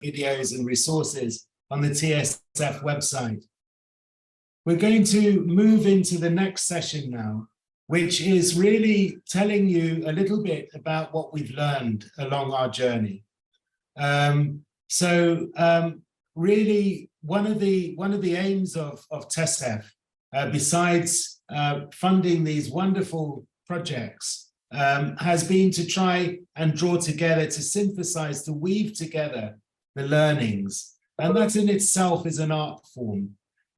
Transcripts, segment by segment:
videos and resources on the TSF website. We're going to move into the next session now, which is really telling you a little bit about what we've learned along our journey. Really, one of the aims of TESF, besides funding these wonderful projects, has been to try and draw together, to synthesize, to weave together the learnings. And that in itself is an art form.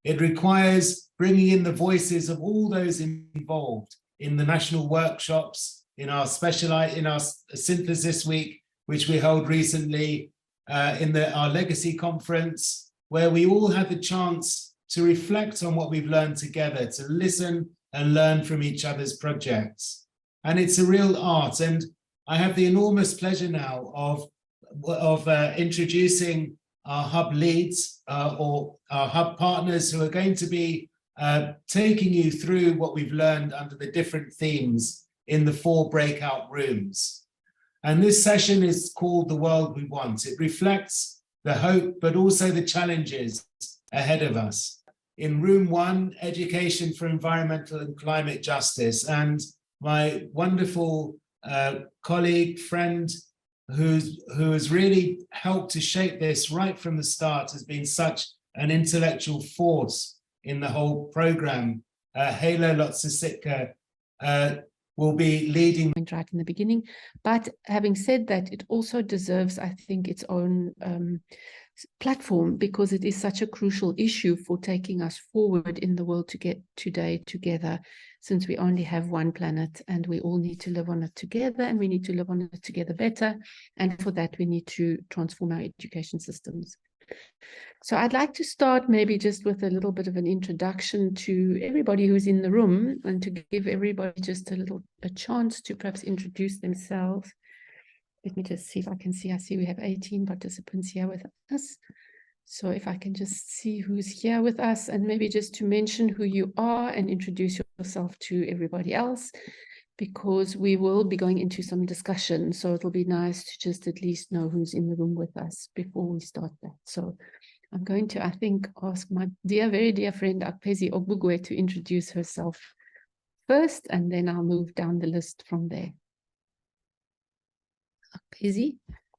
It requires bringing in the voices of all those involved in the national workshops, in our synthesis week, which we held recently, in our legacy conference, where we all had the chance to reflect on what we've learned together, to listen and learn from each other's projects. And it's a real art. And I have the enormous pleasure now of introducing our hub leads or our hub partners who are going to be taking you through what we've learned under the different themes in the 4 breakout rooms. And this session is called The World We Want. It reflects the hope, but also the challenges ahead of us. In room 1, Education for Environmental and Climate Justice. And my wonderful colleague, friend, who has really helped to shape this right from the start, has been such an intellectual force in the whole program. Heila Lotz-Sisitka will be leading right in the beginning. But having said that, it also deserves, I think, its own platform, because it is such a crucial issue for taking us forward in the world to get today together, since we only have one planet and we all need to live on it together, and we need to live on it together better. And for that, we need to transform our education systems. So I'd like to start maybe just with a little bit of an introduction to everybody who's in the room, and to give everybody just a chance to perhaps introduce themselves. Let me just see if I can see. I see we have 18 participants here with us. So if I can just see who's here with us, and maybe just to mention who you are and introduce yourself to everybody else, because we will be going into some discussion. So it'll be nice to just at least know who's in the room with us before we start that. So I'm going to, I think, ask my very dear friend Akpezi Ogbugwe to introduce herself first, and then I'll move down the list from there. Akpezi,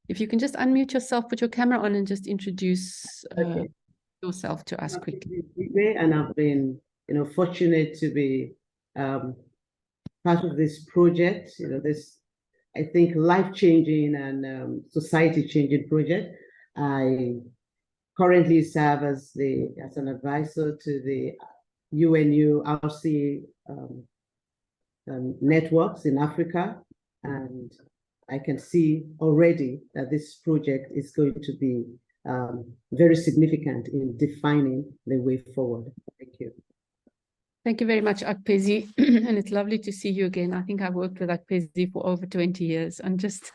if you can just unmute yourself, put your camera on, and just introduce yourself to us quickly. And I've been, fortunate to be part of this project. This, I think, life-changing and society-changing project. I currently serve as an advisor to the UNU RC networks in Africa, and I can see already that this project is going to be very significant in defining the way forward. Thank you. Thank you very much, Akpezi. And it's lovely to see you again. I think I've worked with Akpezi for over 20 years, and just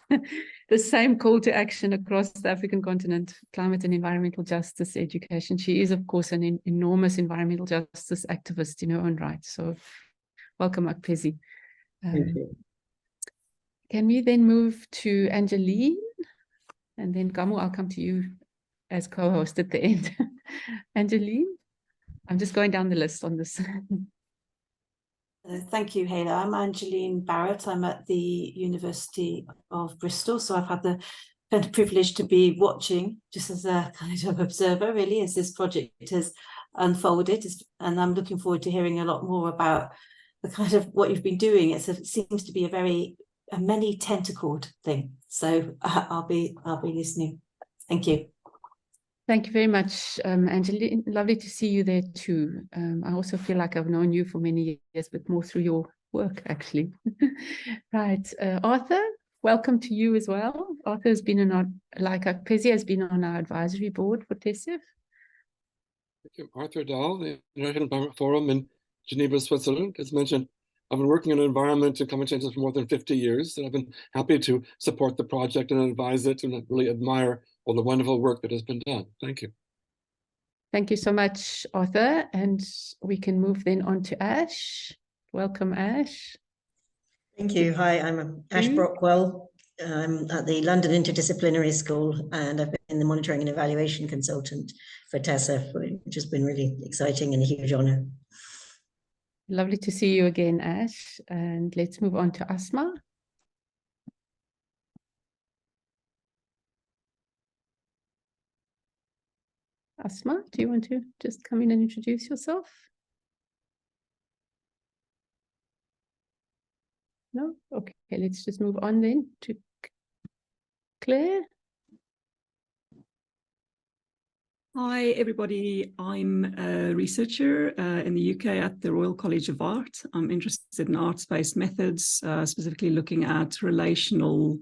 the same call to action across the African continent: climate and environmental justice education. She is, of course, an enormous environmental justice activist in her own right. So welcome, Akpezi. Thank you. Can we then move to Angeline? And then Gamu, I'll come to you as co-host at the end. Angeline? I'm just going down the list on this. Thank you, Heila. I'm Angeline Barrett. I'm at the University of Bristol. So I've had the kind of privilege to be watching, just as a kind of observer, really, as this project has unfolded. And I'm looking forward to hearing a lot more about the kind of what you've been doing. It seems to be a many tentacled thing. So I'll be listening. Thank you. Thank you very much, Angeline. Lovely to see you there too. I also feel like I've known you for many years, but more through your work, actually. Right. Arthur, welcome to you as well. Arthur has been like Akpezi, has been on our advisory board for TESF. Thank you. Arthur Dahl, the International Environment Forum in Geneva, Switzerland. As mentioned, I've been working on environment and climate change for more than 50 years, and I've been happy to support the project and advise it, and I really admire all the wonderful work that has been done. Thank you. Thank you so much, Arthur. And we can move then on to Ash. Welcome, Ash. Thank you. Hi, I'm Ash Brockwell. at the London Interdisciplinary School, and I've been the monitoring and evaluation consultant for TESF, which has been really exciting and a huge honour. Lovely to see you again, Ash. And let's move on to Asma. Asma, do you want to just come in and introduce yourself? No? Okay, let's just move on then to Claire. Hi, everybody. I'm a researcher in the UK at the Royal College of Art. I'm interested in arts-based methods, specifically looking at relational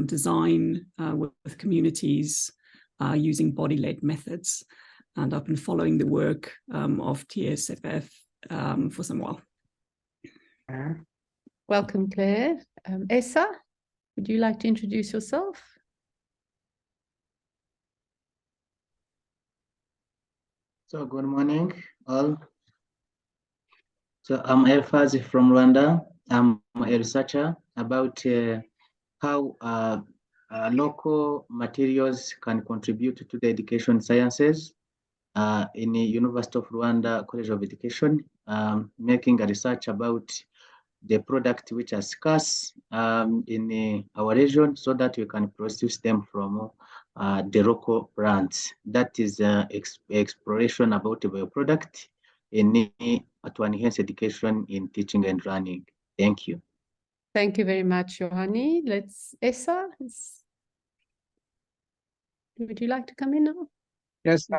design with communities using body-led methods. And I've been following the work of TESF for some while. Welcome, Claire. Essa, would you like to introduce yourself? So good morning, all. So I'm Elfazi from Rwanda. I'm a researcher about how local materials can contribute to the education sciences in the University of Rwanda College of Education, making a research about the product which are scarce in our region so that we can produce them from the local plants. That is exploration about the product to enhance education in teaching and learning. Thank you. Thank you very much, Johanni. Let's, Essa, would you like to come in now? Yes,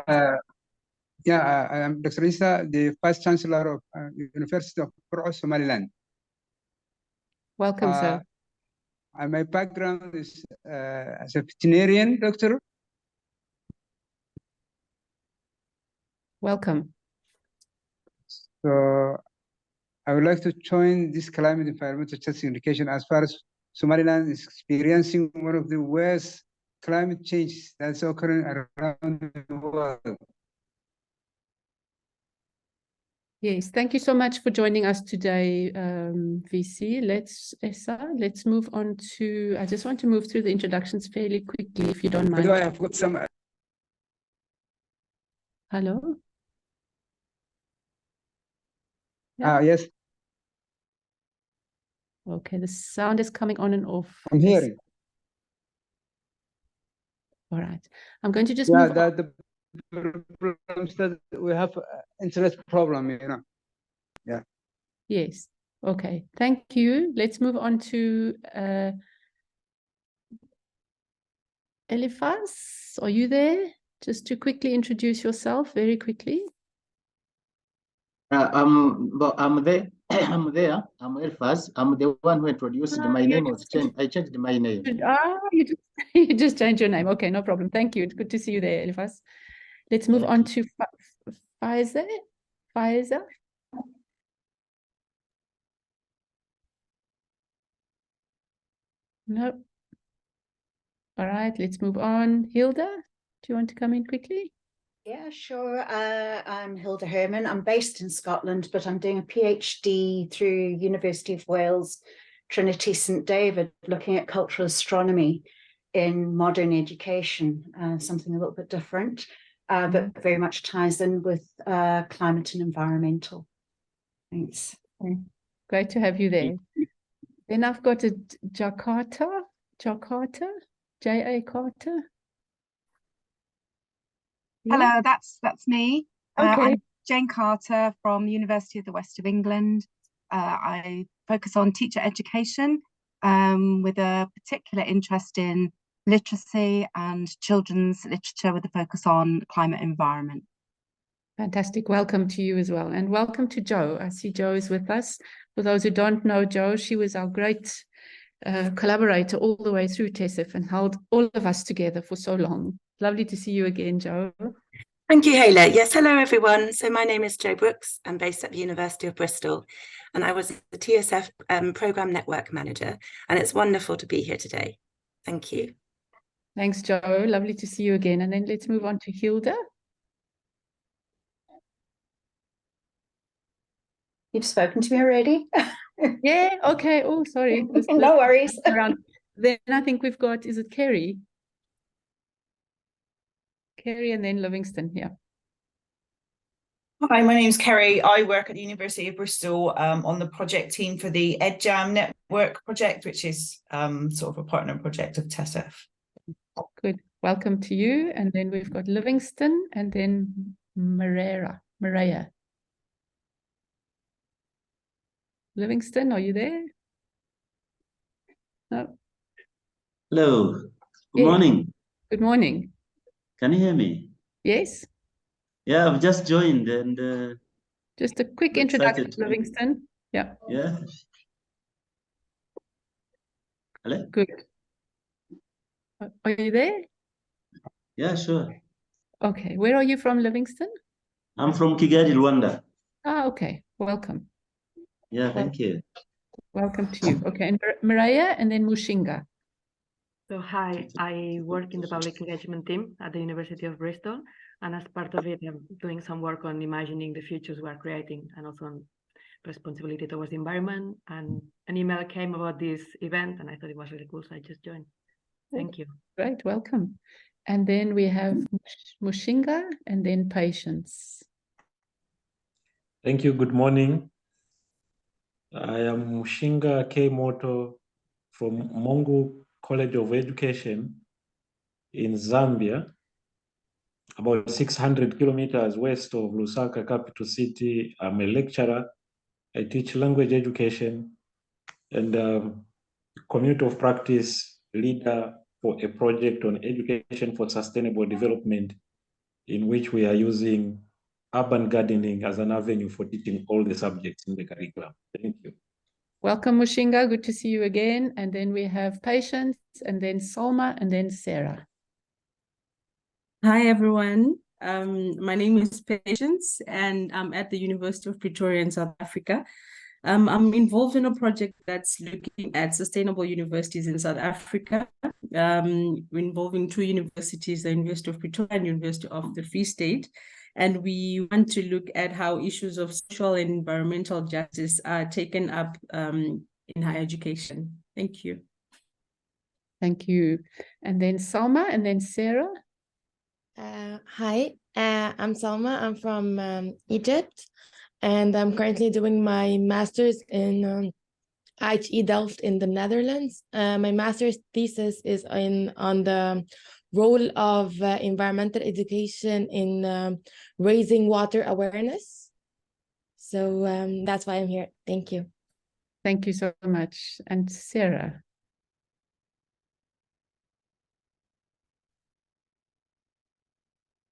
yeah, I am Dr. Issa, the Vice Chancellor of University of Somaliland. Welcome, sir. My background is as a veterinarian doctor. Welcome. So I would like to join this climate environmental justice education as far as Somaliland is experiencing one of the worst climate changes that's occurring around the world. Yes, thank you so much for joining us today, VC. Let's move on to, I just want to move through the introductions fairly quickly, if you don't mind. Although I have got some... Hello? Yeah. Yes. Okay, the sound is coming on and off. I'm hearing. All right, I'm going to just move on. The problems that we have internet problem, you know. Yeah. Yes. Okay. Thank you. Let's move on to Eliphaz. Are you there? Just to quickly introduce yourself, very quickly. I'm there. I'm there. I'm Elfaz. I'm the one who introduced my name was changed. I changed my name. You just changed your name. Okay, no problem. Thank you. It's good to see you there, Eliphaz. Let's move on to Faiza. Faiza. No. All right, let's move on. Hilda, do you want to come in quickly? Yeah, sure. I'm Hilda Herman. I'm based in Scotland, but I'm doing a PhD through University of Wales, Trinity St David, looking at cultural astronomy in modern education, something a little bit different, but very much ties in with climate and environmental. Thanks. Okay. Great to have you there. Then I've got a Jakarta, J.A. Carter. Yeah. Hello, that's me. Okay. I'm Jane Carter from University of the West of England. I focus on teacher education with a particular interest in literacy and children's literature with a focus on climate and environment. Fantastic. Welcome to you as well. And welcome to Jo. I see Jo is with us. For those who don't know Jo, she was our great collaborator all the way through TESF and held all of us together for so long. Lovely to see you again, Jo. Thank you, Heila. Yes, hello, everyone. So my name is Jo Brooks. I'm based at the University of Bristol, and I was the TSF Programme Network Manager, and it's wonderful to be here today. Thank you. Thanks, Jo. Lovely to see you again. And then let's move on to Hilda. You've spoken to me already? Yeah, okay. Oh, sorry. No worries. Then I think we've got, is it Kerry? Kerry and then Livingston, yeah. Hi, my name's Kerry. I work at the University of Bristol on the project team for the EdJam Network project, which is sort of a partner project of TESF. Good. Welcome to you. And then we've got Livingston and then Maria. Livingston, are you there? No. Hello. Good Yes. morning. Good morning. Can you hear me? Yes. Yeah, I've just joined and just a quick I'm introduction excited to Livingston. Yeah. Yeah. Hello? Good. Are you there? Yeah, sure. Okay. Where are you from, Livingston? I'm from Kigali, Rwanda. Ah, okay. Welcome. Yeah, thank you. Welcome to you. Okay. And Maria and then Mushinga. So hi, I work in the public engagement team at the University of Bristol, and as part of it, I'm doing some work on imagining the futures we're creating and also on responsibility towards the environment. And an email came about this event, and I thought it was really cool, so I just joined. Thank you. Great, welcome. And then we have Mushinga and then Patience. Thank you. Good morning. I am Mushinga K. Moto from Mungu College of Education in Zambia, about 600 kilometers west of Lusaka, capital city. I'm a lecturer. I teach language education and community of practice leader for a project on education for sustainable development, in which we are using urban gardening as an avenue for teaching all the subjects in the curriculum. Thank you. Welcome, Mushinga. Good to see you again. And then we have Patience, and then Salma, and then Sarah. Hi, everyone. My name is Patience, and I'm at the University of Pretoria in South Africa. I'm involved in a project that's looking at sustainable universities in South Africa, involving two universities, the University of Pretoria and University of the Free State. And we want to look at how issues of social and environmental justice are taken up in higher education. Thank you. Thank you. And then Salma, and then Sarah. Hi, I'm Salma. I'm from Egypt, and I'm currently doing my master's in IHE Delft in the Netherlands. My master's thesis is on the role of environmental education in raising water awareness. So that's why I'm here. Thank you. Thank you so much. And Sarah.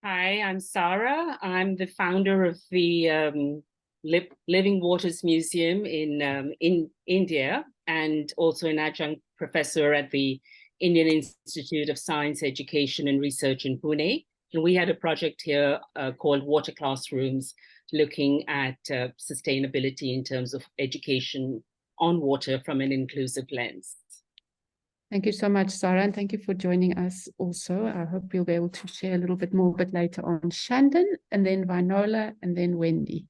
Hi, I'm Sarah. I'm the founder of the Living Waters Museum in India, and also an adjunct professor at the Indian Institute of Science, Education and Research in Pune. And we had a project here called Water Classrooms, looking at sustainability in terms of education on water from an inclusive lens. Thank you so much, Sarah, and thank you for joining us also. I hope you'll be able to share a little bit more but later on. Shandon, and then Vinola, and then Wendy.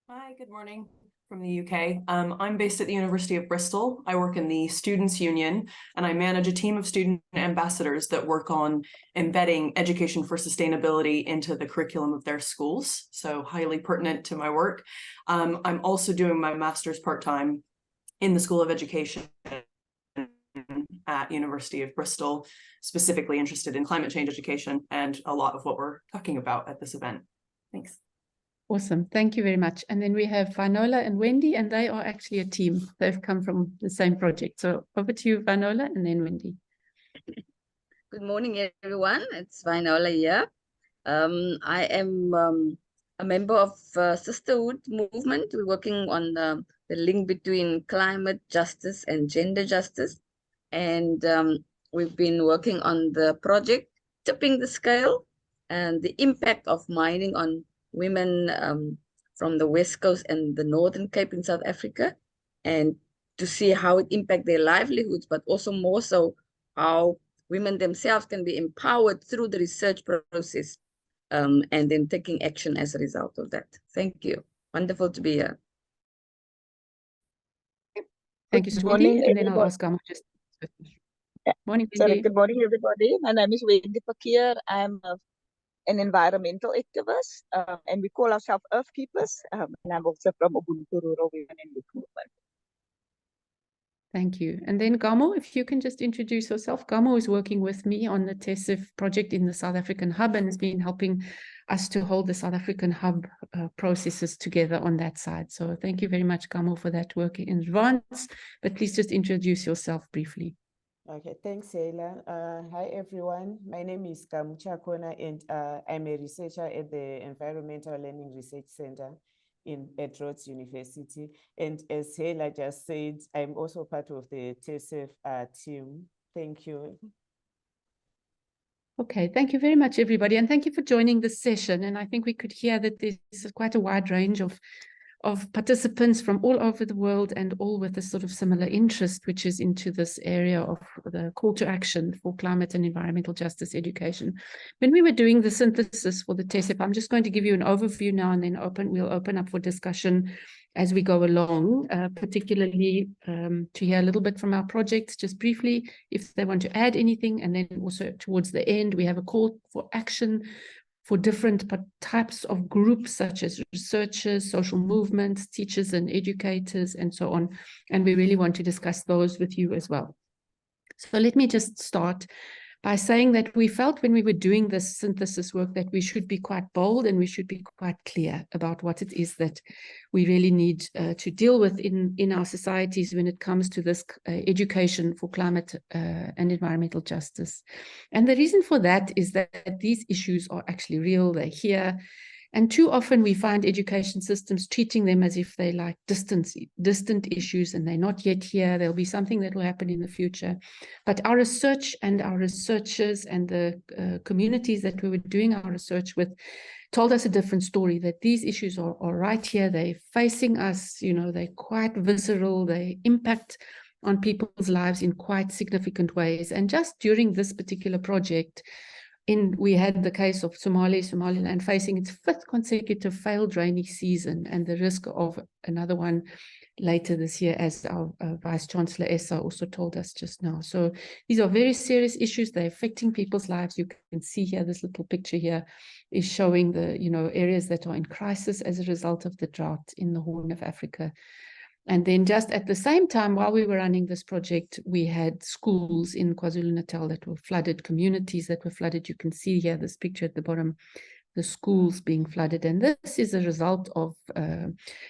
Hi, good morning from the UK. I'm based at the University of Bristol. I work in the Students' Union, and I manage a team of student ambassadors that work on embedding education for sustainability into the curriculum of their schools, so highly pertinent to my work. I'm also doing my master's part-time in the School of Education at University of Bristol, specifically interested in climate change education and a lot of what we're talking about at this event. Thanks. Awesome. Thank you very much. And then we have Vinola and Wendy, and they are actually a team. They've come from the same project. So over to you, Vinola, and then Wendy. Good morning, everyone. It's Vinola here. I am a member of Sisterhood Movement. We're working on the link between climate justice and gender justice. And we've been working on the project Tipping the Scale and the impact of mining on women from the West Coast and the Northern Cape in South Africa, and to see how it impacts their livelihoods, but also more so how women themselves can be empowered through the research process and then taking action as a result of that. Thank you. Wonderful to be here. Thank you, Good sweetie. morning, And then I'll everybody. ask Gamo just. Yeah. Morning, Sorry, Wendy. good morning, everybody. My name is Wendy Pakir. I'm an environmental activist, and we call ourselves Earth Keepers. And I'm also from Ubuntu Rural Women and Youth Movement. Thank you. And then Gamo, if you can just introduce yourself. Gamo is working with me on the TESF project in the South African Hub and has been helping us to hold the South African Hub processes together on that side. So thank you very much, Gamo, for that work in advance. But please just introduce yourself briefly. Okay, thanks, Heila. Hi, everyone. My name is Kamu Chakona, and I'm a researcher at the Environmental Learning Research Center at Rhodes University. And as Heila just said, I'm also part of the TESF team. Thank you. Okay, thank you very much, everybody. And thank you for joining this session. And I think we could hear that there's quite a wide range of participants from all over the world and all with a sort of similar interest, which is into this area of the call to action for climate and environmental justice education. When we were doing the synthesis for the TESF, I'm just going to give you an overview now and then we'll open up for discussion as we go along, particularly to hear a little bit from our projects, just briefly, if they want to add anything. And then also towards the end, we have a call for action for different types of groups, such as researchers, social movements, teachers and educators, and so on. And we really want to discuss those with you as well. So let me just start by saying that we felt when we were doing this synthesis work that we should be quite bold and we should be quite clear about what it is that we really need to deal with in our societies when it comes to this education for climate and environmental justice. And the reason for that is that these issues are actually real, they're here. And too often we find education systems treating them as if they're like distant issues and they're not yet here. There'll be something that will happen in the future. But our research and our researchers and the communities that we were doing our research with told us a different story, that these issues are right here. They're facing us, you know, they're quite visceral, they impact on people's lives in quite significant ways. And just during this particular project, we had the case of Somaliland facing its 5th consecutive failed rainy season and the risk of another one later this year, as our Vice Chancellor Essa also told us just now. So these are very serious issues. They're affecting people's lives. You can see here, this little picture here is showing the, you know, areas that are in crisis as a result of the drought in the Horn of Africa. And then just at the same time, while we were running this project, we had schools in KwaZulu-Natal that were flooded, communities that were flooded. You can see here this picture at the bottom, the schools being flooded. And this is a result of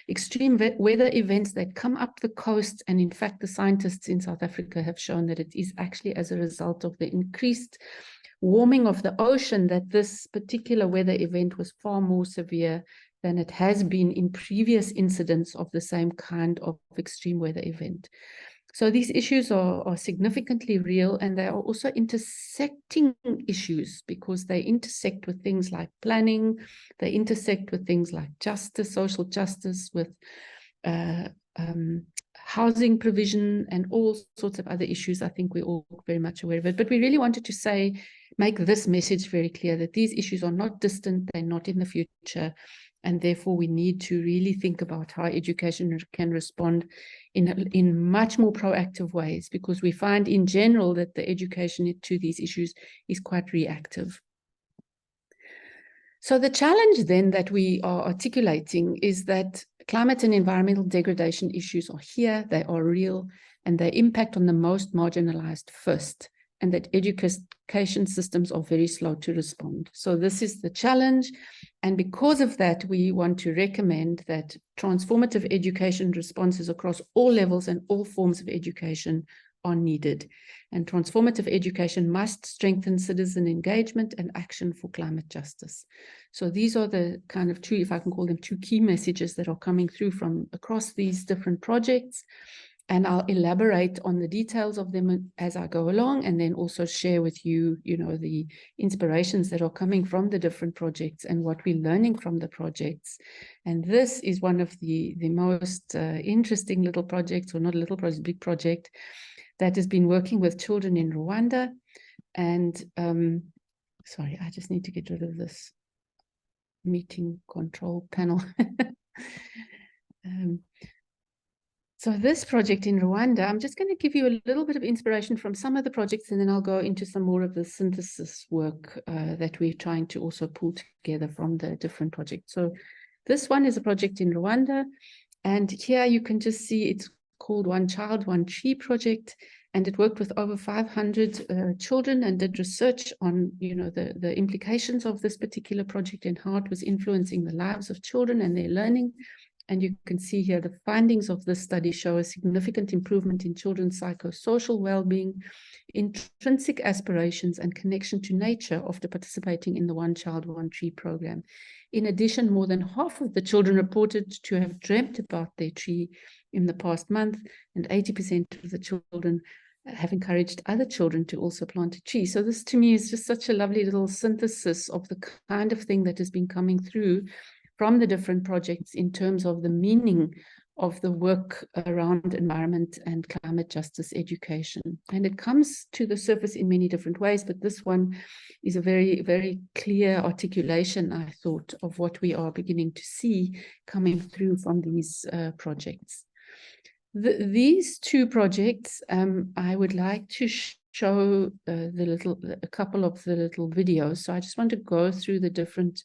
extreme weather events that come up the coast. And in fact, the scientists in South Africa have shown that it is actually as a result of the increased warming of the ocean that this particular weather event was far more severe than it has been in previous incidents of the same kind of extreme weather event. So these issues are significantly real, and they are also intersecting issues because they intersect with things like planning, they intersect with things like justice, social justice, with housing provision and all sorts of other issues. I think we're all very much aware of it. But we really wanted to make this message very clear that these issues are not distant, they're not in the future. And therefore, we need to really think about how education can respond in much more proactive ways, because we find in general that the education to these issues is quite reactive. So the challenge then that we are articulating is that climate and environmental degradation issues are here, they are real, and they impact on the most marginalized first, and that education systems are very slow to respond. So this is the challenge. And because of that, we want to recommend that transformative education responses across all levels and all forms of education are needed. And transformative education must strengthen citizen engagement and action for climate justice. So these are the kind of two, if I can call them, two key messages that are coming through from across these different projects. And I'll elaborate on the details of them as I go along, and then also share with you, you know, the inspirations that are coming from the different projects and what we're learning from the projects. And this is one of the most interesting little projects, or not a little project, big project, that has been working with children in Rwanda. And sorry, I just need to get rid of this meeting control panel. So this project in Rwanda, I'm just going to give you a little bit of inspiration from some of the projects, and then I'll go into some more of the synthesis work that we're trying to also pull together from the different projects. So this one is a project in Rwanda, and here you can just see it's called One Child, One Tree project, and it worked with over 500 children and did research on, you know, the implications of this particular project and how it was influencing the lives of children and their learning. And you can see here the findings of this study show a significant improvement in children's psychosocial well-being, intrinsic aspirations, and connection to nature after participating in the One Child, One Tree program. In addition, more than half of the children reported to have dreamt about their tree in the past month, and 80% of the children have encouraged other children to also plant a tree. So this to me is just such a lovely little synthesis of the kind of thing that has been coming through from the different projects in terms of the meaning of the work around environment and climate justice education. And it comes to the surface in many different ways, but this one is a very, very clear articulation, I thought, of what we are beginning to see coming through from these projects. These two projects, I would like to show a couple of the little videos. So I just want to go through the different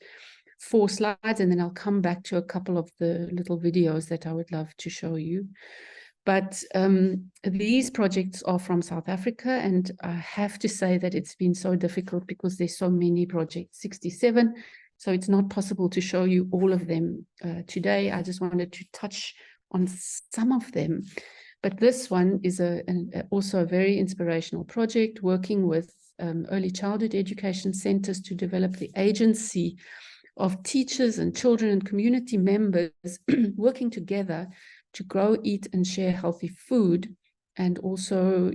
4 slides, and then I'll come back to a couple of the little videos that I would love to show you. But these projects are from South Africa, and I have to say that it's been so difficult because there's so many projects, 67, so it's not possible to show you all of them today. I just wanted to touch on some of them. But this one is also a very inspirational project working with early childhood education centers to develop the agency of teachers and children and community members working together to grow, eat, and share healthy food, and also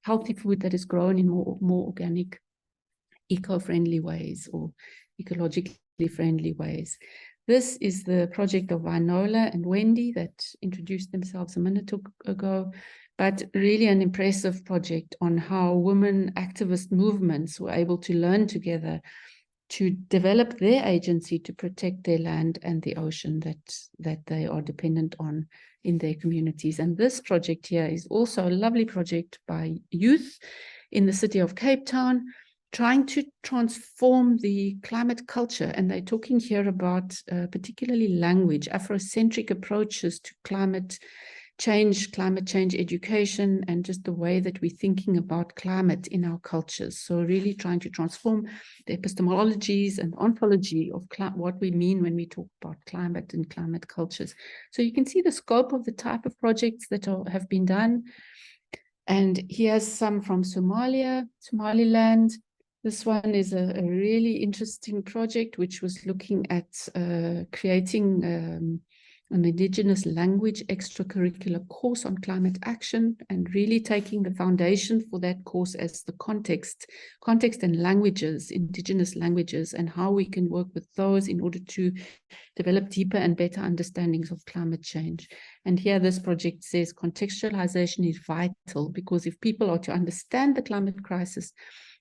healthy food that is grown in more organic, eco-friendly ways or ecologically friendly ways. This is the project of Heila and Wendy that introduced themselves a minute ago, but really an impressive project on how women activist movements were able to learn together to develop their agency to protect their land and the ocean that they are dependent on in their communities. And this project here is also a lovely project by youth in the city of Cape Town, trying to transform the climate culture. And they're talking here about particularly language, Afrocentric approaches to climate change education, and just the way that we're thinking about climate in our cultures. So really trying to transform the epistemologies and ontology of what we mean when we talk about climate and climate cultures. So you can see the scope of the type of projects that have been done. And here's some from Somaliland. This one is a really interesting project, which was looking at creating an Indigenous language extracurricular course on climate action, and really taking the foundation for that course as the context and languages, Indigenous languages, and how we can work with those in order to develop deeper and better understandings of climate change. And here this project says contextualization is vital, because if people are to understand the climate crisis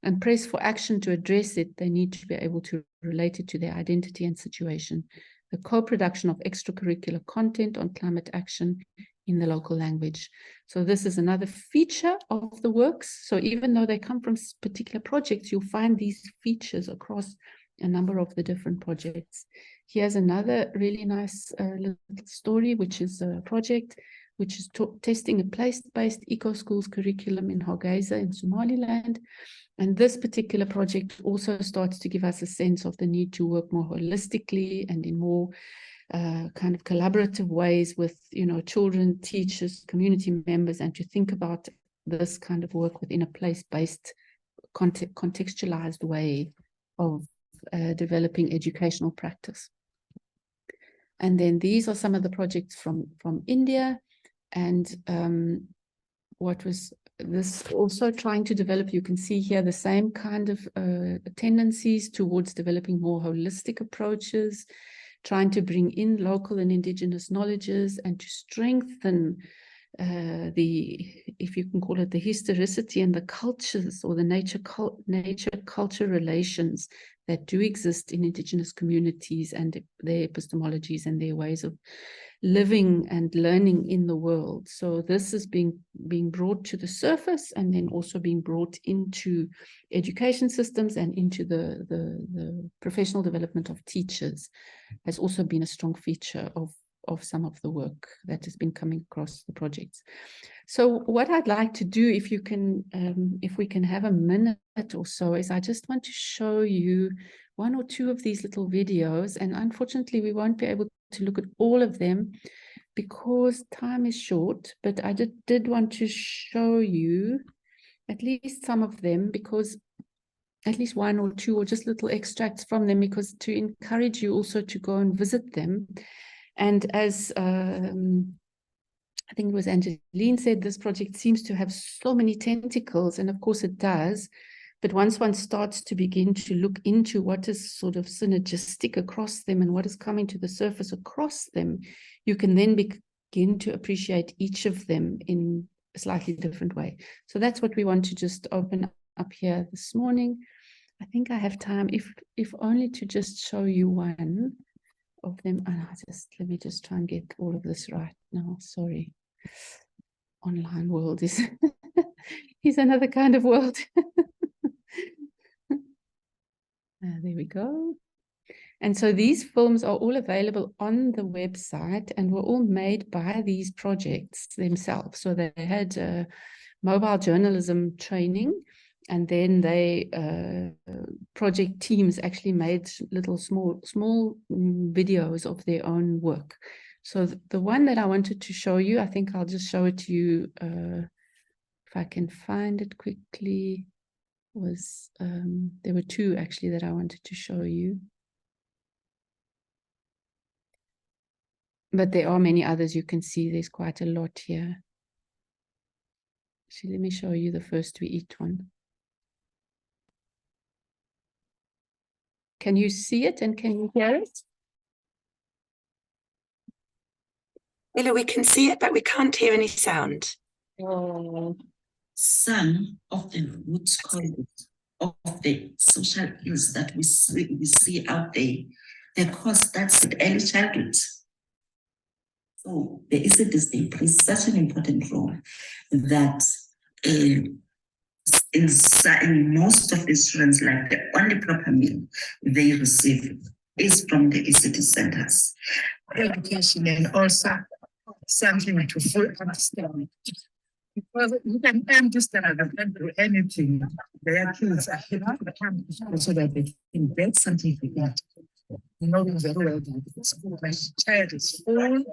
and press for action to address it, they need to be able to relate it to their identity and situation. The co-production of extracurricular content on climate action in the local language. So this is another feature of the works. So even though they come from particular projects, you'll find these features across a number of the different projects. Here's another really nice little story, which is a project which is testing a place-based eco-schools curriculum in Hargeisa in Somaliland. And this particular project also starts to give us a sense of the need to work more holistically and in more kind of collaborative ways with, you know, children, teachers, community members, and to think about this kind of work within a place-based, contextualized way of developing educational practice. And then these are some of the projects from India. And what was this also trying to develop, you can see here the same kind of tendencies towards developing more holistic approaches, trying to bring in local and indigenous knowledges, and to strengthen if you can call it, the historicity and the cultures or the nature-culture relations that do exist in indigenous communities, and their epistemologies and their ways of living and learning in the world. So this is being brought to the surface and then also being brought into education systems and into the professional development of teachers has also been a strong feature of some of the work that has been coming across the projects. So what I'd like to do, if we can have a minute or so, is I just want to show you one or two of these little videos, and unfortunately we won't be able to look at all of them because time is short, but I did want to show you at least some of them, because at least one or two, or just little extracts from them, because to encourage you also to go and visit them. And as I think it was Angeline said, this project seems to have so many tentacles, and of course it does. But once one starts to begin to look into what is sort of synergistic across them and what is coming to the surface across them, you can then begin to appreciate each of them in a slightly different way. So that's what we want to just open up here this morning. I think I have time, if only to just show you one of them. Let me just try and get all of this right now. Sorry. Online world is another kind of world. There we go. And so these films are all available on the website and were all made by these projects themselves. So they had mobile journalism training, and then they project teams actually made little small videos of their own work. So the one that I wanted to show you, I think I'll just show it to you if I can find it quickly. Was there were two actually that I wanted to show you, but there are many others. You can see there's quite a lot here. So let me show you the first we eat one. Can you see it and can you hear it? Heila, we can see it, but we can't hear any sound. Oh. Some of the root causes of the social ills that we see out there, the cause starts at early childhood. So the ECDs plays such an important role that in most of the students, like the only proper meal they receive is from the ECD centers. Education and also something to fully understand. Because you can understand that they can do anything. Their kids are able to come so that they can get something to eat. You know very well that the school, my child is full.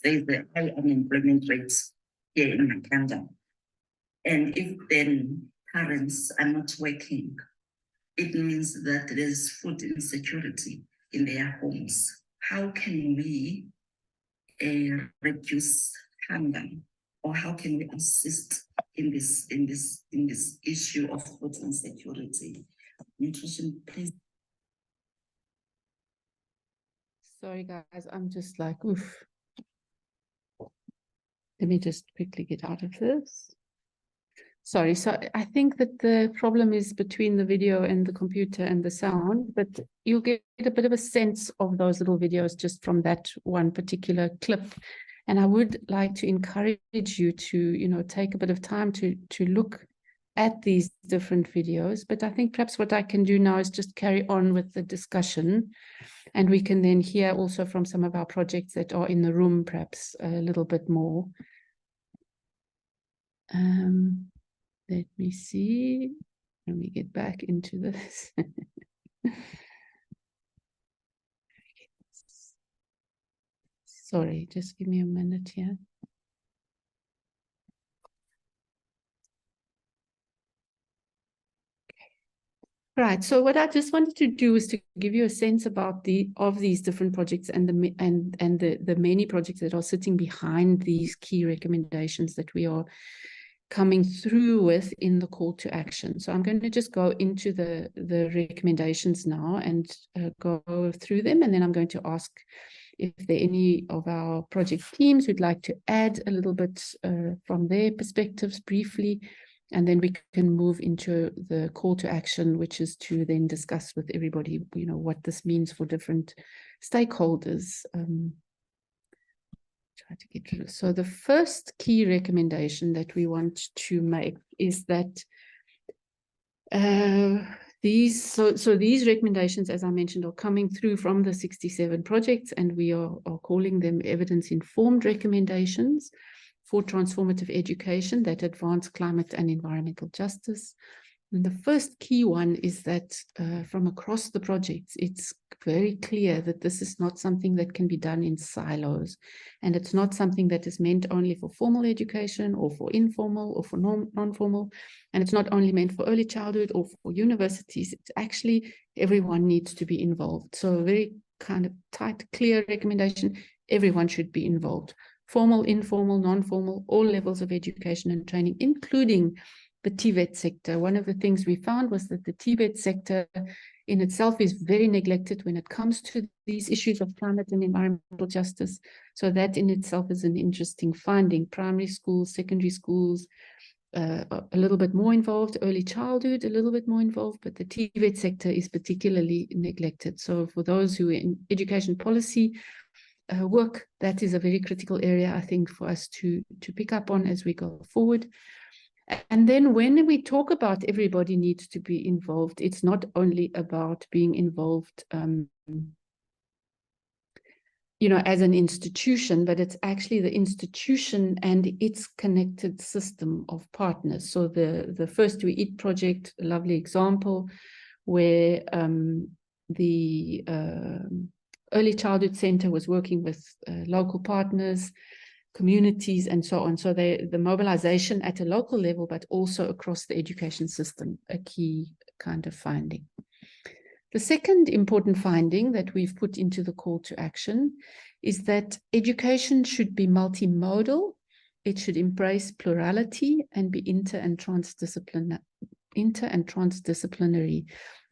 There's the high unemployment rates here in Makanda. And if then parents are not working, it means that there's food insecurity in their homes. How can we reduce hunger, or how can we assist in this issue of food insecurity? Nutrition, please. Sorry guys, I'm just like, oof. Let me just quickly get out of this. Sorry, so I think that the problem is between the video and the computer and the sound, but you'll get a bit of a sense of those little videos just from that one particular clip. And I would like to encourage you to, take a bit of time to look at these different videos. But I think perhaps what I can do now is just carry on with the discussion, and we can then hear also from some of our projects that are in the room, perhaps a little bit more. Let me see. Let me get back into this. Sorry, just give me a minute here. Right. So what I just wanted to do is to give you a sense about these different projects and the many projects that are sitting behind these key recommendations that we are coming through with in the call to action. So I'm going to just go into the recommendations now and go through them, and then I'm going to ask if there are any of our project teams who'd like to add a little bit from their perspectives briefly, And then we can move into the call to action, which is to then discuss with everybody, you know, what this means for different stakeholders. Try to get through. So the first key recommendation that we want to make is that these recommendations, as I mentioned, are coming through from the 67 projects, and we are calling them evidence-informed recommendations for transformative education that advance climate and environmental justice. And the first key one is that from across the projects, it's very clear that this is not something that can be done in silos. And it's not something that is meant only for formal education or for informal or for non-formal. And it's not only meant for early childhood or for universities. It's actually everyone needs to be involved. So a very kind of tight, clear recommendation, everyone should be involved. Formal, informal, non-formal, all levels of education and training, including the TVET sector. One of the things we found was that the TVET sector in itself is very neglected when it comes to these issues of climate and environmental justice. So that in itself is an interesting finding. Primary schools, secondary schools, a little bit more involved, early childhood, a little bit more involved, but the TVET sector is particularly neglected. So for those who are in education policy work, that is a very critical area, I think, for us to pick up on as we go forward. And then when we talk about everybody needs to be involved, it's not only about being involved, you know, as an institution, but it's actually the institution and its connected system of partners. So the First We Eat project, a lovely example, where the Early Childhood Center was working with local partners, communities, and so on. So the mobilization at a local level, but also across the education system, a key kind of finding. The second important finding that we've put into the call to action is that education should be multimodal. It should embrace plurality and be inter and transdisciplinary.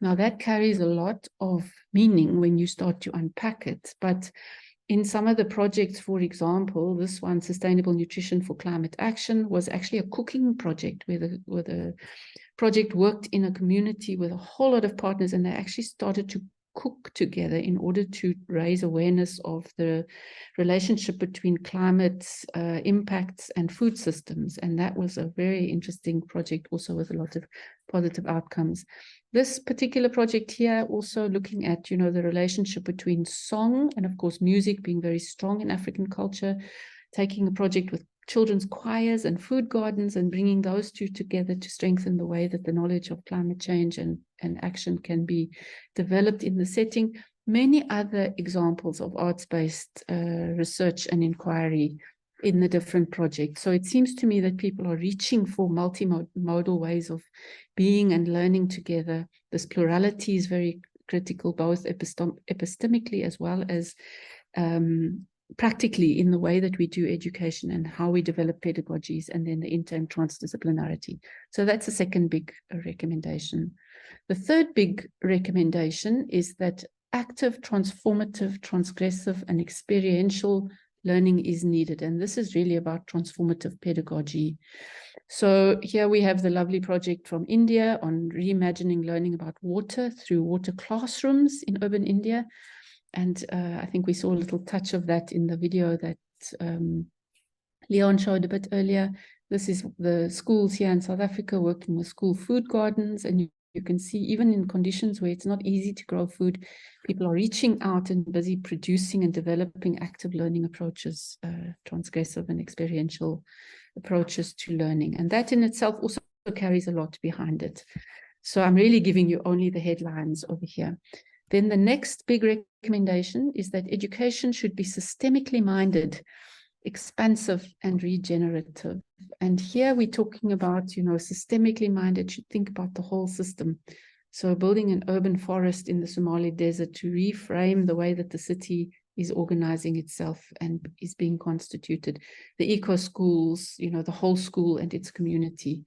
Now that carries a lot of meaning when you start to unpack it, but in some of the projects, for example, this one, Sustainable Nutrition for Climate Action, was actually a cooking project where the project worked in a community with a whole lot of partners, and they actually started to cook together in order to raise awareness of the relationship between climate impacts and food systems. And that was a very interesting project, also with a lot of positive outcomes. This particular project here also looking at, you know, the relationship between song and, of course, music being very strong in African culture, taking a project with children's choirs and food gardens and bringing those two together to strengthen the way that the knowledge of climate change and action can be developed in the setting. Many other examples of arts-based research and inquiry in the different projects. So it seems to me that people are reaching for multimodal ways of being and learning together. This plurality is very critical, both epistemically as well as practically in the way that we do education and how we develop pedagogies, and then the inter and transdisciplinarity. So that's the second big recommendation. The third big recommendation is that active, transformative, transgressive, and experiential learning is needed. And this is really about transformative pedagogy. So here we have the lovely project from India on reimagining learning about water through water classrooms in urban India. And I think we saw a little touch of that in the video that Leon showed a bit earlier. This is the schools here in South Africa working with school food gardens. And you can see even in conditions where it's not easy to grow food, people are reaching out and busy producing and developing active learning approaches, transgressive and experiential approaches to learning. And that in itself also carries a lot behind it. So I'm really giving you only the headlines over here. Then the next big recommendation is that education should be systemically minded, expansive and regenerative. And here we're talking about, you know, systemically minded, should think about the whole system. So building an urban forest in the Somali desert to reframe the way that the city is organizing itself and is being constituted. The eco schools, you know, the whole school and its community.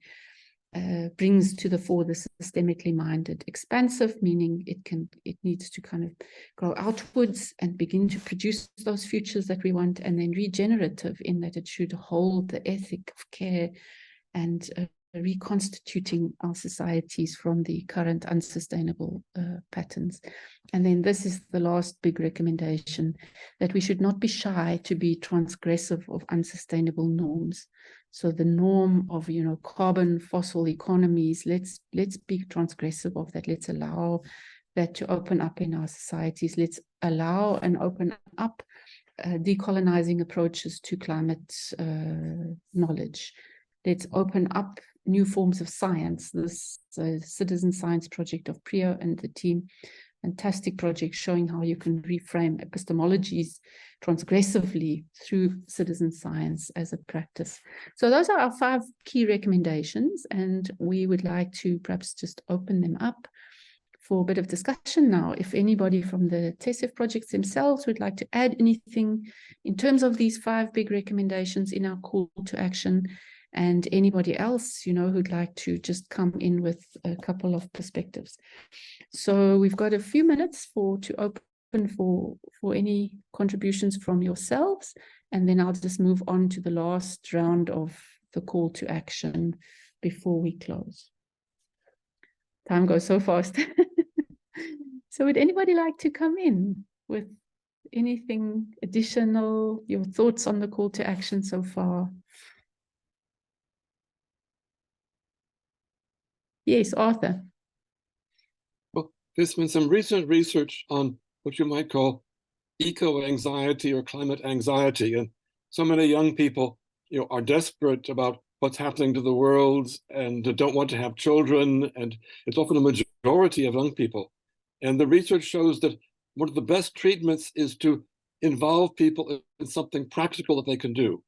Brings to the fore the systemically minded. Expansive, meaning it needs to kind of grow outwards and begin to produce those futures that we want, and then regenerative in that it should hold the ethic of care and reconstituting our societies from the current unsustainable patterns. And then this is the last big recommendation, that we should not be shy to be transgressive of unsustainable norms. So the norm of, you know, carbon fossil economies, let's be transgressive of that. Let's allow that to open up in our societies. Let's allow and open up decolonizing approaches to climate knowledge. Let's open up new forms of science. This citizen science project of Priya and the team, fantastic project showing how you can reframe epistemologies transgressively through citizen science as a practice. So those are our 5 key recommendations, and we would like to perhaps just open them up for a bit of discussion now. If anybody from the TESF projects themselves would like to add anything in terms of these 5 big recommendations in our call to action, and anybody else, you know, who'd like to just come in with a couple of perspectives. So we've got a few minutes to open for any contributions from yourselves, and then I'll just move on to the last round of the call to action before we close. Time goes so fast. So would anybody like to come in with anything additional, your thoughts on the call to action so far? Yes, Arthur. Well, there's been some recent research on what you might call eco-anxiety or climate anxiety. And so many young people, you know, are desperate about what's happening to the world and don't want to have children. And it's often a majority of young people. And the research shows that one of the best treatments is to involve people in something practical that they can do.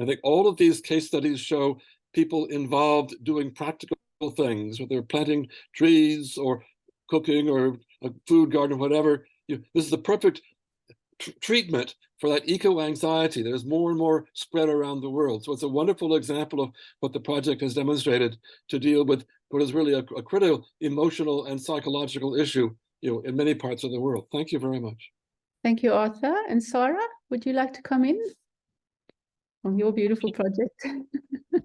I think all of these case studies show people involved doing practical things, whether they're planting trees or cooking or a food garden or whatever. This is the perfect treatment for that eco-anxiety. There's more and more spread around the world. So it's a wonderful example of what the project has demonstrated to deal with what is really a critical emotional and psychological issue, you know, in many parts of the world. Thank you very much. Thank you, Arthur. And Sarah, would you like to come in on your beautiful project?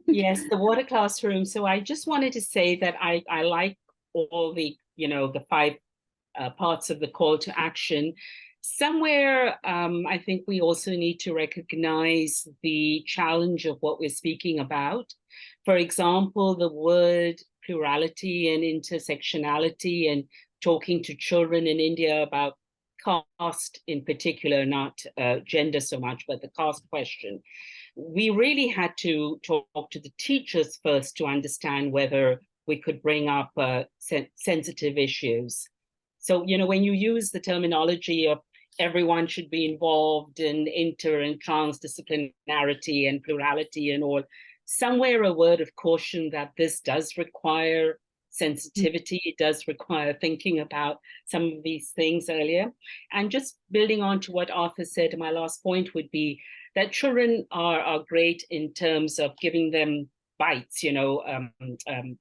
Yes, the water classroom. So I just wanted to say that I like all the, you know, the 5 parts of the call to action. Somewhere, I think we also need to recognize the challenge of what we're speaking about. For example, the word plurality and intersectionality, and talking to children in India about caste in particular, not gender so much, but the caste question. We really had to talk to the teachers first to understand whether we could bring up sensitive issues. So, you know, when you use the terminology of everyone should be involved in inter and transdisciplinarity and plurality and all, somewhere a word of caution that this does require sensitivity, it does require thinking about some of these things earlier. And just building on to what Arthur said, my last point would be that children are great in terms of giving them bites, you know,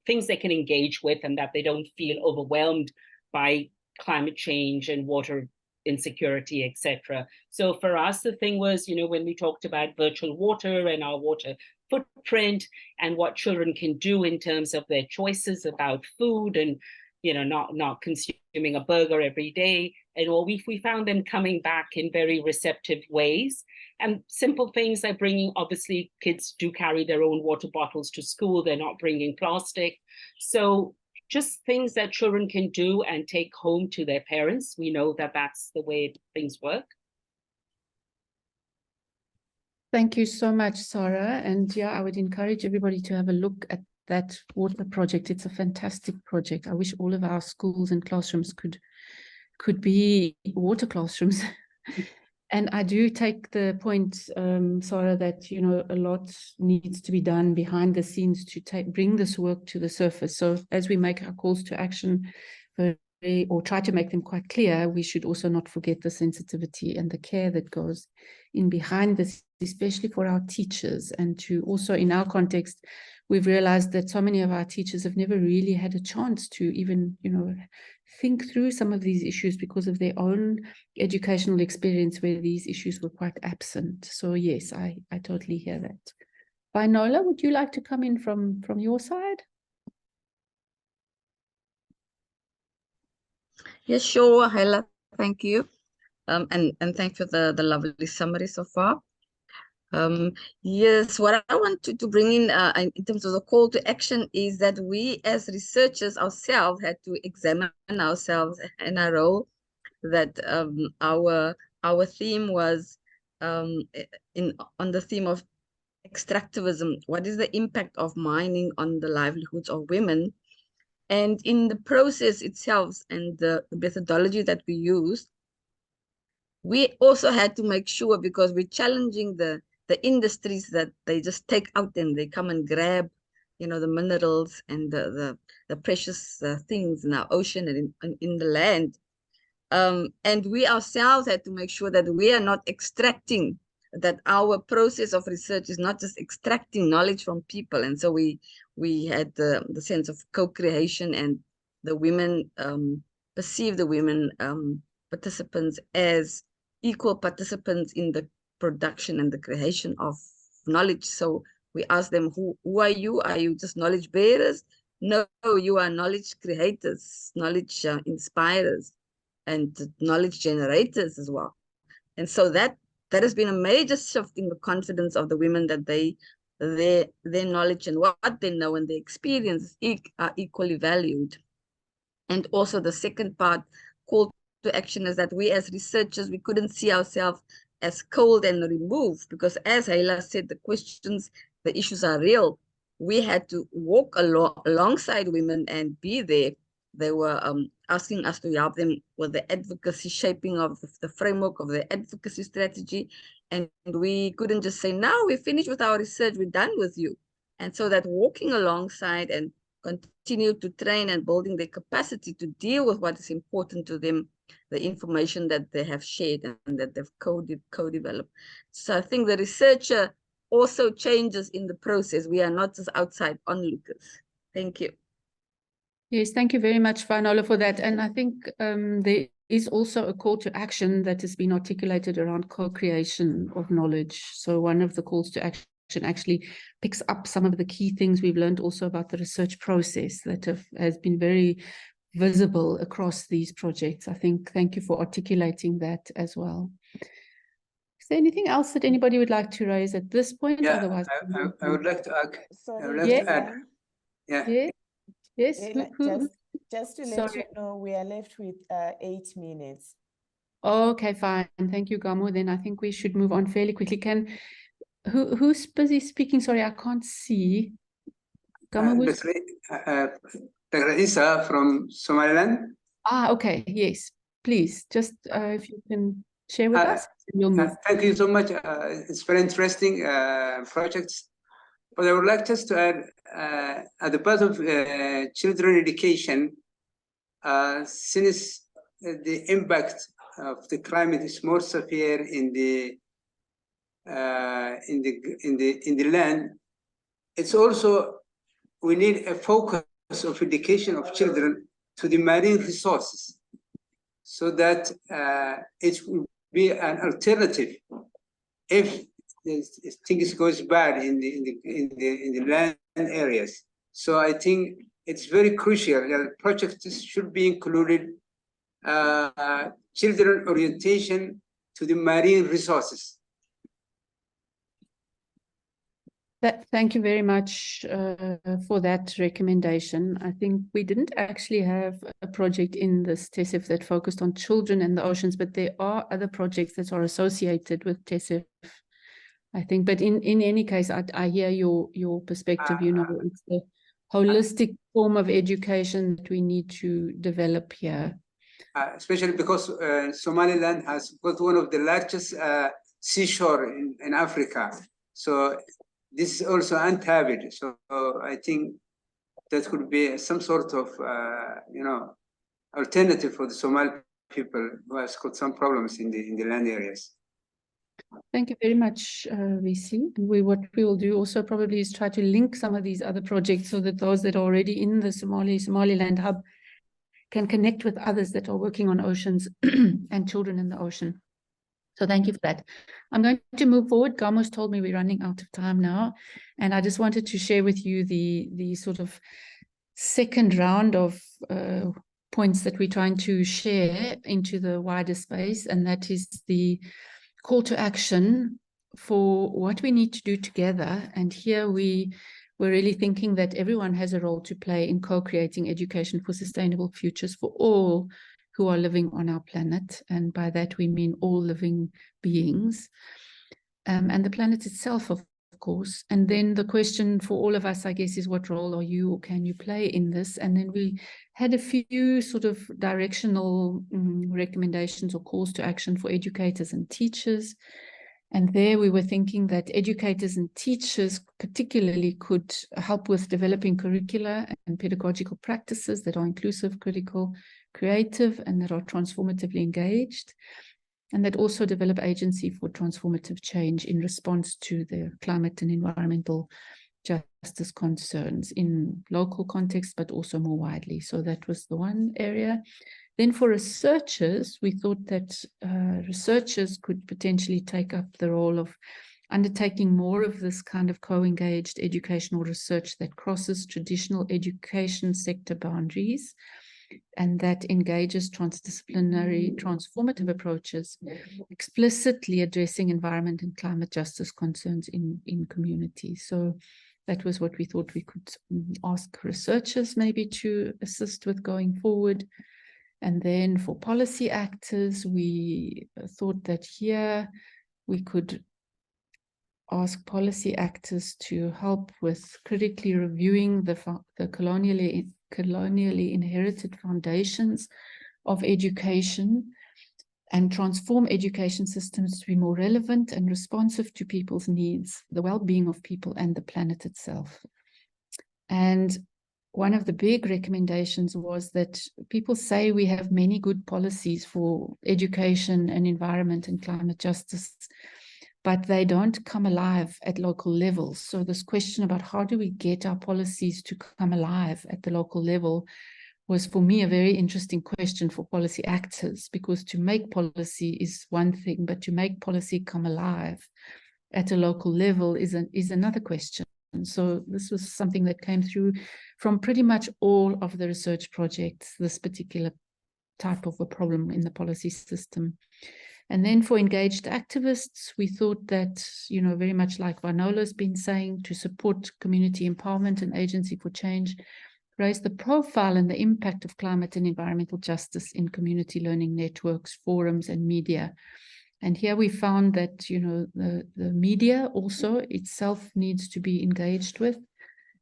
things they can engage with and that they don't feel overwhelmed by climate change and water insecurity, etc. So for us, the thing was, you know, when we talked about virtual water and our water footprint and what children can do in terms of their choices about food and, you know, not consuming a burger every day and all, we found them coming back in very receptive ways. And simple things like bringing, obviously kids do carry their own water bottles to school, they're not bringing plastic. So just things that children can do and take home to their parents. We know that that's the way things work. Thank you so much, Sarah. And yeah, I would encourage everybody to have a look at that water project. It's a fantastic project. I wish all of our schools and classrooms could be water classrooms. And I do take the point, Sarah, that, you know, a lot needs to be done behind the scenes to bring this work to the surface. So as we make our calls to action or try to make them quite clear, we should also not forget the sensitivity and the care that goes in behind this, especially for our teachers. And to also, in our context, we've realized that so many of our teachers have never really had a chance to even, you know, think through some of these issues because of their own educational experience where these issues were quite absent. So yes, I totally hear that. Vinola, would you like to come in from your side? Yes, sure, Heila. Thank you. And thank you for the lovely summary so far. Yes, what I want to bring in terms of the call to action is that we as researchers ourselves had to examine ourselves and our role, that our theme was on the theme of extractivism. What is the impact of mining on the livelihoods of women? And in the process itself and the methodology that we used, we also had to make sure, because we're challenging the industries that they just take out and they come and grab, you know, the minerals and the precious things in our ocean and in the land. And we ourselves had to make sure that we are not extracting, that our process of research is not just extracting knowledge from people. And so we had the sense of co-creation, and the women perceive the women participants as equal participants in the production and the creation of knowledge. So we asked them, who are you? Are you just knowledge bearers? No, you are knowledge creators, knowledge inspirers, and knowledge generators as well. And so that has been a major shift in the confidence of the women, that their knowledge and what they know and their experience are equally valued. And also the second part, call to action, is that we as researchers, we couldn't see ourselves as cold and removed, because as Heila said, the questions, the issues are real. We had to walk alongside women and be there. They were asking us to help them with the advocacy, shaping of the framework of the advocacy strategy. And we couldn't just say, now we're finished with our research, we're done with you. And so that walking alongside and continue to train and building their capacity to deal with what is important to them, the information that they have shared and that they've co-developed. So I think the researcher also changes in the process. We are not just outside onlookers. Thank you. Yes, thank you very much, Vinola, for that. And I think there is also a call to action that has been articulated around co-creation of knowledge. So one of the calls to action actually picks up some of the key things we've learned also about the research process that has been very visible across these projects. I think, thank you for articulating that as well. Is there anything else that anybody would like to raise at this point? Yeah, Otherwise, I would like to add. Sorry, I would like to add. Yeah. Yes. Just to let Sorry. you know, we are left with 8 minutes. Okay, fine. Thank you, Gamo. Then I think we should move on fairly quickly. Who's busy speaking? Sorry, I can't see. Gamo, Dr. Isa from Somaliland. Okay. Yes, please. Just if you can share with us, we'll move. Thank you so much. It's very interesting projects. But I would like just to add, at the part of children education, since the impact of the climate is more severe in the land, it's also, we need a focus of education of children to the marine resources, so that it will be an alternative if things goes bad in the land areas. So I think it's very crucial that projects should be included children orientation to the marine resources. Thank you very much for that recommendation. I think we didn't actually have a project in this TESF that focused on children and the oceans, but there are other projects that are associated with TESF, I think. But in any case, I hear your perspective. It's a holistic form of education that we need to develop here. Especially because Somaliland has got one of the largest seashore in Africa. So this is also untapped. So I think that could be some sort of, alternative for the Somali people who has got some problems in the land areas. Thank you very much, VC. What we will do also probably is try to link some of these other projects so that those that are already in the Somaliland hub can connect with others that are working on oceans and children in the ocean. So thank you for that. I'm going to move forward. Gamo's told me we're running out of time now. And I just wanted to share with you the sort of second round of points that we're trying to share into the wider space. And that is the call to action for what we need to do together. And here we're really thinking that everyone has a role to play in co-creating education for sustainable futures for all who are living on our planet. And by that, we mean all living beings and the planet itself, of course. And then the question for all of us, I guess, is what role are you or can you play in this? And then we had a few sort of directional recommendations or calls to action for educators and teachers. And there we were thinking that educators and teachers particularly could help with developing curricula and pedagogical practices that are inclusive, critical, creative, and that are transformatively engaged, and that also develop agency for transformative change in response to the climate and environmental justice concerns in local context, but also more widely. So that was the one area. Then for researchers, we thought that researchers could potentially take up the role of undertaking more of this kind of co-engaged educational research that crosses traditional education sector boundaries and that engages transdisciplinary, transformative approaches, explicitly addressing environment and climate justice concerns in communities. So that was what we thought we could ask researchers maybe to assist with going forward. And then for policy actors, we thought that here we could ask policy actors to help with critically reviewing the colonially inherited foundations of education and transform education systems to be more relevant and responsive to people's needs, the well-being of people and the planet itself. And one of the big recommendations was that people say we have many good policies for education and environment and climate justice, but they don't come alive at local levels. So this question about how do we get our policies to come alive at the local level was for me a very interesting question for policy actors, because to make policy is one thing, but to make policy come alive at a local level is another question. And so this was something that came through from pretty much all of the research projects, this particular type of a problem in the policy system. And then for engaged activists, we thought that, you know, very much like Vanola's been saying, to support community empowerment and agency for change, raise the profile and the impact of climate and environmental justice in community learning networks, forums, and media. And here we found that, you know, the media also itself needs to be engaged with,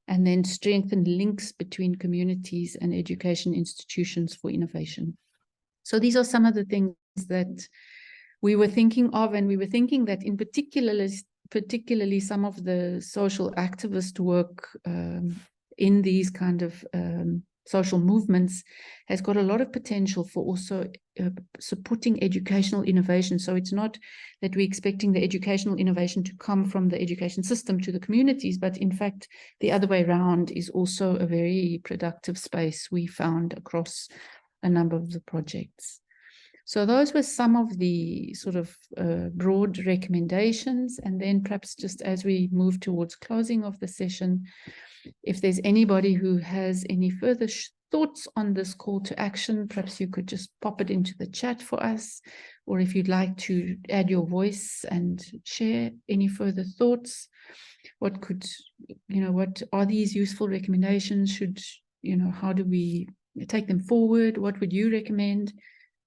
and then strengthen links between communities and education institutions for innovation. So these are some of the things that we were thinking of, and we were thinking that in particularly some of the social activist work in these kind of social movements has got a lot of potential for also supporting educational innovation. So it's not that we're expecting the educational innovation to come from the education system to the communities, but in fact, the other way around is also a very productive space we found across a number of the projects. So those were some of the sort of broad recommendations. And then perhaps just as we move towards closing of the session, if there's anybody who has any further thoughts on this call to action, perhaps you could just pop it into the chat for us, or if you'd like to add your voice and share any further thoughts, what could, you know, what are these useful recommendations? Should, you know, how do we take them forward? What would you recommend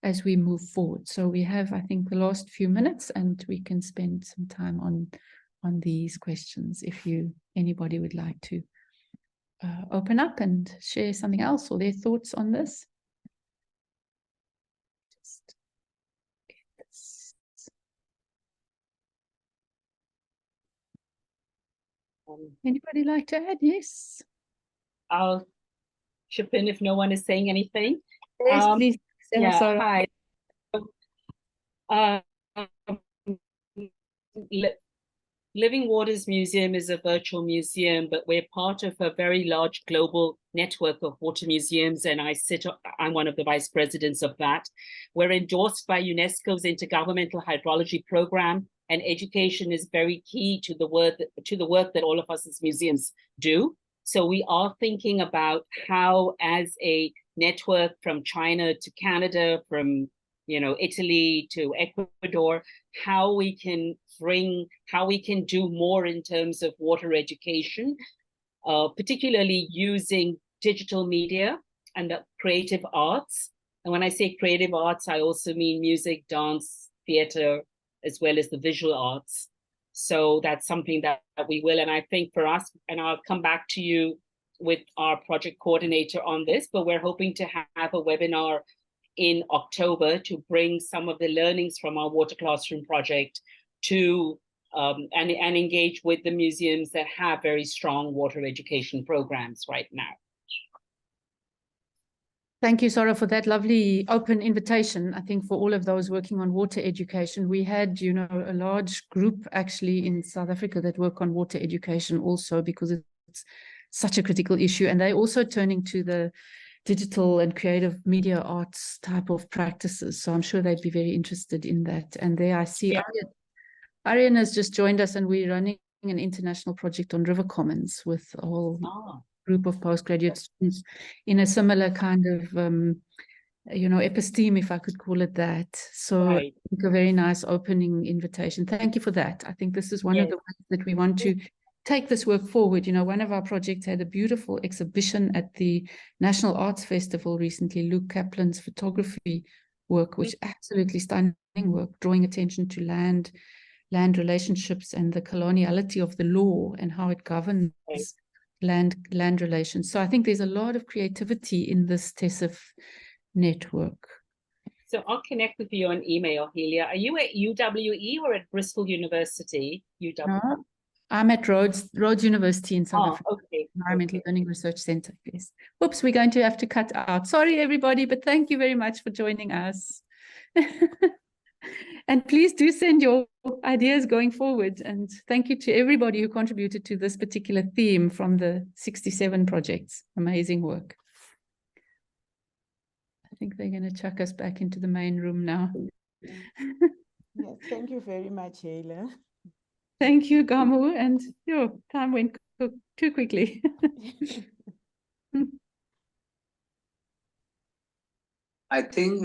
as we move forward? So we have, I think, the last few minutes, and we can spend some time on these questions if anybody would like to open up and share something else or their thoughts on this. Just get this. Anybody like to add? Yes. I'll chip in if no one is saying anything. Yes, please. Yeah, hi. Living Waters Museum is a virtual museum, but we're part of a very large global network of water museums, and I'm one of the vice presidents of that. We're endorsed by UNESCO's Intergovernmental Hydrology Program, and education is very key to the work that all of us as museums do. So we are thinking about how, as a network from China to Canada, from Italy to Ecuador, how we can do more in terms of water education, particularly using digital media and the creative arts. And when I say creative arts, I also mean music, dance, theater, as well as the visual arts. So that's something that we will. And I think for us, and I'll come back to you with our project coordinator on this, but we're hoping to have a webinar in October to bring some of the learnings from our Water Classroom project to and engage with the museums that have very strong water education programs right now. Thank you, Sarah, for that lovely open invitation. I think for all of those working on water education, we had, a large group actually in South Africa that work on water education also, because it's such a critical issue. And they're also turning to the digital and creative media arts type of practices. So I'm sure they'd be very interested in that. And there I see Aryan has just joined us, and we're running an international project on river commons with a whole group of postgraduate students in a similar kind of, episteme, if I could call it that. So I think a very nice opening invitation. Thank you for that. I think this is one of the ways that we want to take this work forward. One of our projects had a beautiful exhibition at the National Arts Festival recently, Luke Kaplan's photography work, which absolutely stunning work, drawing attention to land relationships and the coloniality of the law and how it governs land relations. So I think there's a lot of creativity in this TESF network. So I'll connect with you on email, Heila. Are you at UWE or at Bristol University? UWE. I'm at Rhodes University in South Africa. Okay. Environmental Learning Research Center. Yes. Oops, we're going to have to cut out. Sorry, everybody, but thank you very much for joining us. And please do send your ideas going forward. And thank you to everybody who contributed to this particular theme from the 67 projects. Amazing work. I think they're going to chuck us back into the main room now. Yes, thank you very much, Heila. Thank you, Gamu. And time went too quickly. I think